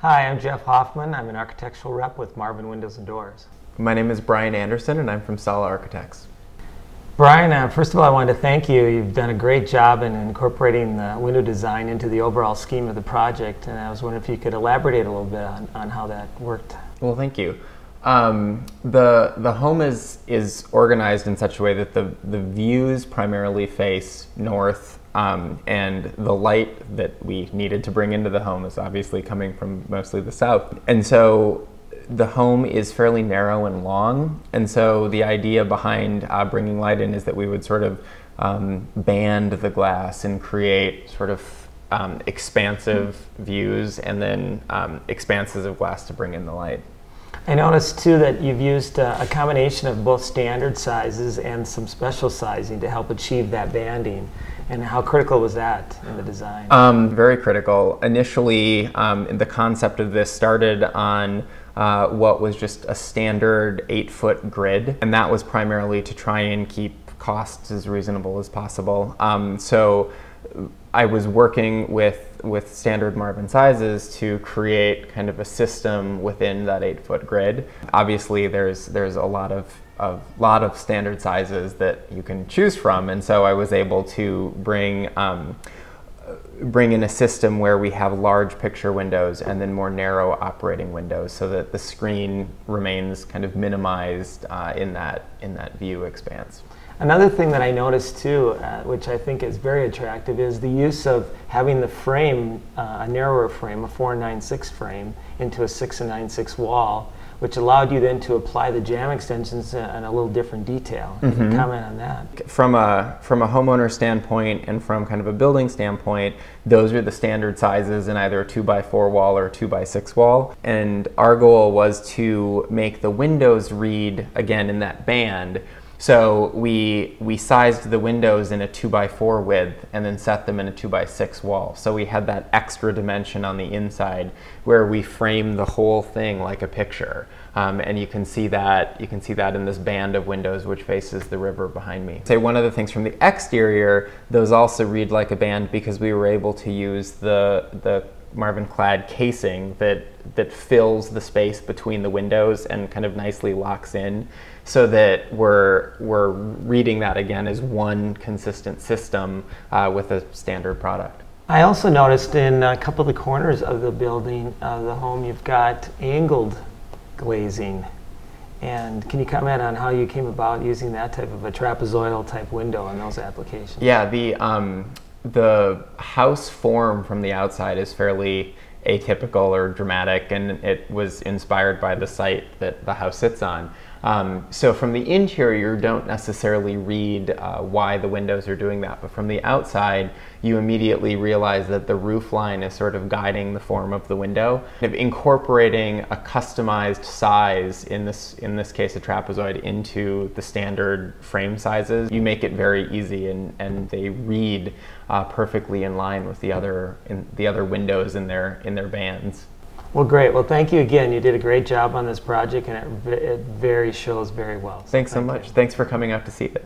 Hi, I'm Jeff Hoffman. I'm an architectural rep with Marvin Windows and Doors. My name is Brian Anderson, and I'm from Sala Architects. Brian, first of all, I wanted to thank you. You've done a great job in incorporating the window design into the overall scheme of the project, and I was wondering if you could elaborate a little bit on how that worked. Well, thank you. The home is organized in such a way that the views primarily face north, and the light that we needed to bring into the home is obviously coming from mostly the south. And so the home is fairly narrow and long, and so the idea behind bringing light in is that we would sort of band the glass and create sort of expansive views and then expanses of glass to bring in the light. I noticed too that you've used a combination of both standard sizes and some special sizing to help achieve that banding. And how critical was that in the design? Very critical. Initially, the concept of this started on what was just a standard 8-foot grid, and that was primarily to try and keep costs as reasonable as possible. So I was working with standard Marvin sizes to create kind of a system within that 8-foot grid. Obviously, there's a lot of standard sizes that you can choose from, and so I was able to bring in a system where we have large picture windows and then more narrow operating windows, so that the screen remains kind of minimized in that view expanse. Another thing that I noticed too, which I think is very attractive, is the use of having the frame, a narrower frame, a 4-9-6 frame, into a 6-9-6 wall, which allowed you then to apply the jamb extensions in a little different detail. Can you comment on that? From a homeowner standpoint and from kind of a building standpoint, those are the standard sizes in either a 2x4 wall or a 2x6 wall. And our goal was to make the windows read, again, in that band. So we sized the windows in a 2x4 width and then set them in a 2x6 wall. So we had that extra dimension on the inside where we frame the whole thing like a picture. And you can see that in this band of windows which faces the river behind me. Say one of the things from the exterior, those also read like a band because we were able to use the Marvin clad casing that fills the space between the windows and kind of nicely locks in, so that we're reading that again as one consistent system with a standard product. I also noticed in a couple of the corners of the building, the home, you've got angled glazing. And can you comment on how you came about using that type of a trapezoidal type window in those applications? Yeah, the house form from the outside is fairly atypical or dramatic, and it was inspired by the site that the house sits on. So from the interior, you don't necessarily read why the windows are doing that, but from the outside, you immediately realize that the roof line is sort of guiding the form of the window. Incorporating a customized size, in this case a trapezoid, into the standard frame sizes, you make it very easy, and they read perfectly in line with the other windows in their bands. Well, great. Well, thank you again. You did a great job on this project, and it shows very well. Thanks so much. Thanks for coming out to see it.